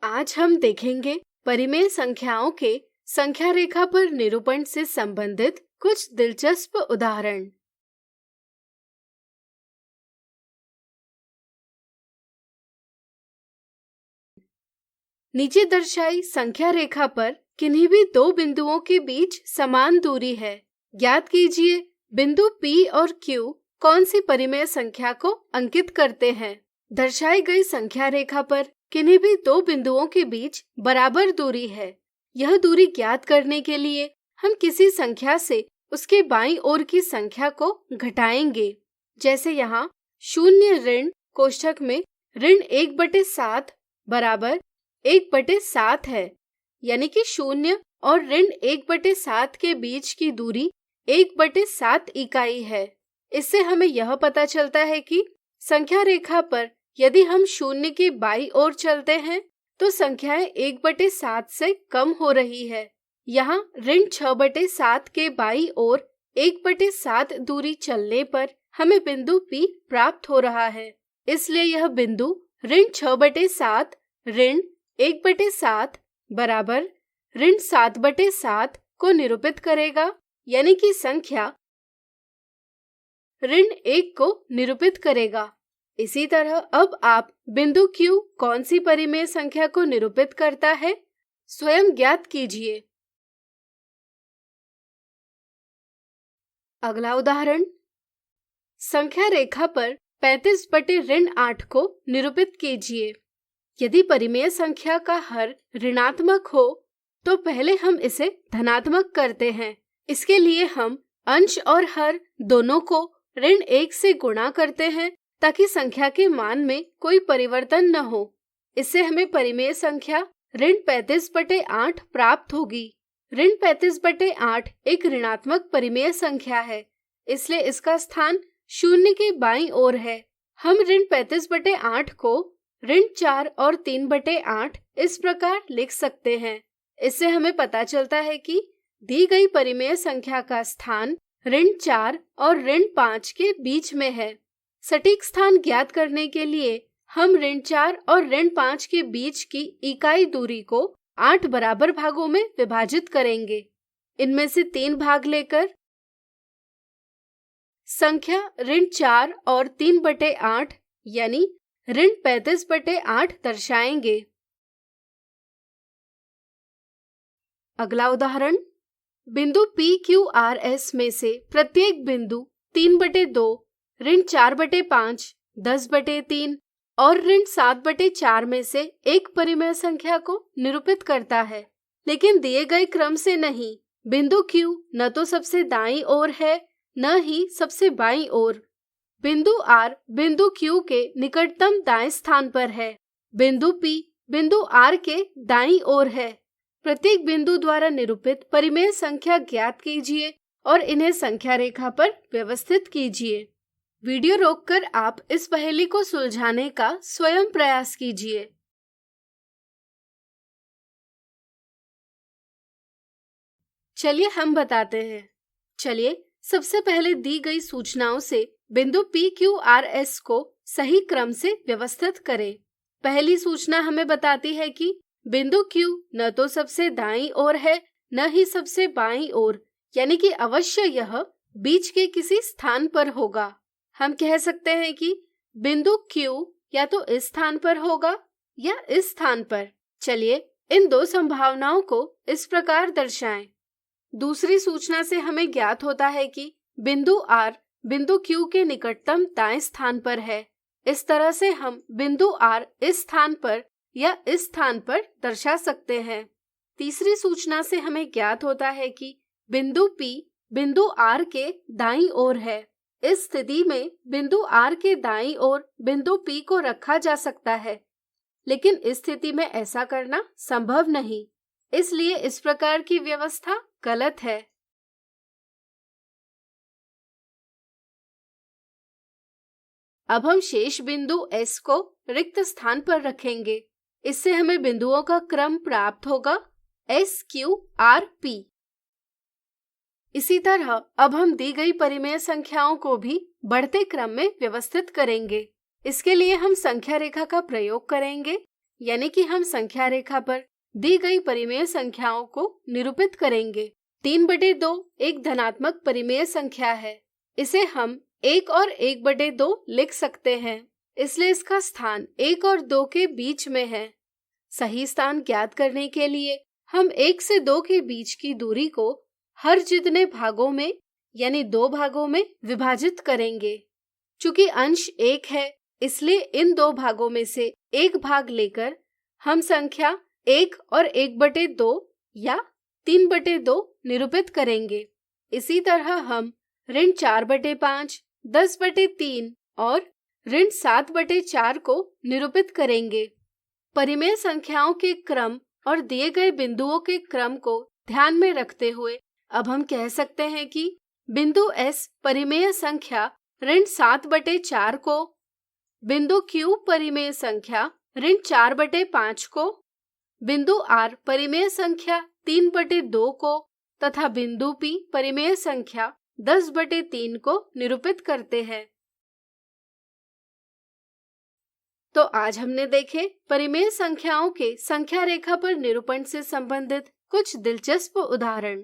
आज हम देखेंगे परिमेय संख्याओं के संख्या रेखा पर निरूपण से संबंधित कुछ दिलचस्प उदाहरण। नीचे दर्शाई संख्या रेखा पर किन्हीं भी दो बिंदुओं के बीच समान दूरी है। ज्ञात कीजिए बिंदु P और Q कौन सी परिमेय संख्या को अंकित करते हैं। दर्शाई गई संख्या रेखा पर किन्हीं भी दो बिंदुओं के बीच बराबर दूरी है। यह दूरी ज्ञात करने के लिए हम किसी संख्या से उसके बाईं ओर की संख्या को घटाएंगे। जैसे यहाँ शून्य ऋण कोष्ठक में ऋण 1/7 बराबर 1/7 है, यानी कि शून्य और ऋण 1/7 के बीच की दूरी 1/7 इकाई है। इससे हमें यह पता चलता है कि संख्या रेखा पर यदि हम शून्य के बाईं ओर चलते हैं तो संख्याएं 1/7 से कम हो रही है। यहाँ ऋण 6/7 के बाईं ओर 1/7 दूरी चलने पर हमें बिंदु P प्राप्त हो रहा है। इसलिए यह बिंदु ऋण 6/7 ऋण 1/7 बराबर ऋण 7/7 को निरूपित करेगा, यानी कि संख्या ऋण 1 को निरूपित करेगा। इसी तरह अब आप बिंदु Q कौन सी परिमेय संख्या को निरूपित करता है, स्वयं ज्ञात कीजिए। अगला उदाहरण, संख्या रेखा पर 35/8 को निरूपित कीजिए। यदि परिमेय संख्या का हर ऋणात्मक हो तो पहले हम इसे धनात्मक करते हैं। इसके लिए हम अंश और हर दोनों को ऋण 1 से गुणा करते हैं ताकि संख्या के मान में कोई परिवर्तन न हो। इससे हमें परिमेय संख्या ऋण 35/8 प्राप्त होगी। ऋण 35/8 एक ऋणात्मक परिमेय संख्या है, इसलिए इसका स्थान शून्य के बाईं ओर है। हम ऋण 35/8 को ऋण 4 और 3/8 इस प्रकार लिख सकते हैं। इससे हमें पता चलता है कि दी गई परिमेय संख्या का स्थान ऋण 4 और ऋण 5 के बीच में है। सटीक स्थान ज्ञात करने के लिए हम ऋण 4 और ऋण 5 के बीच की इकाई दूरी को 8 बराबर भागों में विभाजित करेंगे। इनमें से 3 भाग लेकर संख्या ऋण 4 और 3/8 यानी ऋण 35/8 दर्शाएंगे। अगला उदाहरण, बिंदु PQRS में से प्रत्येक बिंदु 3/2, ऋण 4/5, 10/3 और ऋण 7/4 में से एक परिमेय संख्या को निरूपित करता है, लेकिन दिए गए क्रम से नहीं। बिंदु Q न तो सबसे दाईं ओर है न ही सबसे बाईं ओर। बिंदु R बिंदु Q के निकटतम दाएं स्थान पर है। बिंदु P बिंदु R के दाईं ओर है। प्रत्येक बिंदु द्वारा निरूपित परिमेय संख्या ज्ञात कीजिए और इन्हें संख्या रेखा पर व्यवस्थित कीजिए। वीडियो रोककर आप इस पहेली को सुलझाने का स्वयं प्रयास कीजिए। चलिए हम बताते हैं। चलिए सबसे पहले दी गई सूचनाओं से बिंदु PQRS को सही क्रम से व्यवस्थित करें। पहली सूचना हमें बताती है कि बिंदु Q न तो सबसे दाईं ओर है न ही सबसे बाईं ओर, यानी कि अवश्य यह बीच के किसी स्थान पर होगा। हम कह सकते हैं कि बिंदु Q या तो इस स्थान पर होगा या इस स्थान पर। चलिए इन दो संभावनाओं को इस प्रकार दर्शाएं। दूसरी सूचना से हमें ज्ञात होता है कि बिंदु R बिंदु Q के निकटतम दाएं स्थान पर है। इस तरह से हम बिंदु R इस स्थान पर या इस स्थान पर दर्शा सकते हैं। तीसरी सूचना से हमें ज्ञात होता है कि बिंदु P बिंदु R के दाईं ओर है। इस स्थिति में बिंदु R के दाईं ओर बिंदु P को रखा जा सकता है, लेकिन इस स्थिति में ऐसा करना संभव नहीं, इसलिए इस प्रकार की व्यवस्था गलत है। अब हम शेष बिंदु S को रिक्त स्थान पर रखेंगे। इससे हमें बिंदुओं का क्रम प्राप्त होगा SQRP। इसी तरह अब हम दी गई परिमेय संख्याओं को भी बढ़ते क्रम में व्यवस्थित करेंगे। इसके लिए हम संख्या रेखा का प्रयोग करेंगे। यानी कि हम संख्या रेखा पर दी गई परिमेय संख्याओं को निरूपित करेंगे। 3/2 एक धनात्मक परिमेय संख्या है। इसे हम 1 और 1/2 लिख सकते हैं, इसलिए इसका स्थान 1 और 2 के बीच में है। सही स्थान ज्ञात करने के लिए हम 1 से 2 के बीच की दूरी को हर जितने भागों में यानी 2 भागों में विभाजित करेंगे। चूंकि अंश 1 है, इसलिए इन 2 भागों में से एक भाग लेकर हम संख्या 1 और 1/2 या 3/2 निरूपित करेंगे। इसी तरह हम ऋण 4/5, 10/3 और ऋण 7/4 को निरूपित करेंगे। परिमेय संख्याओं के क्रम और दिए गए बिंदुओं के क्रम को ध्यान में रखते हुए अब हम कह सकते हैं कि बिंदु S परिमेय संख्या ऋण 7/4 को, बिंदु Q परिमेय संख्या ऋण 4/5 को, बिंदु R परिमेय संख्या 3/2 को तथा बिंदु P परिमेय संख्या 10/3 को निरूपित करते हैं। तो आज हमने देखे परिमेय संख्याओं के संख्या रेखा पर निरूपण से संबंधित कुछ दिलचस्प उदाहरण।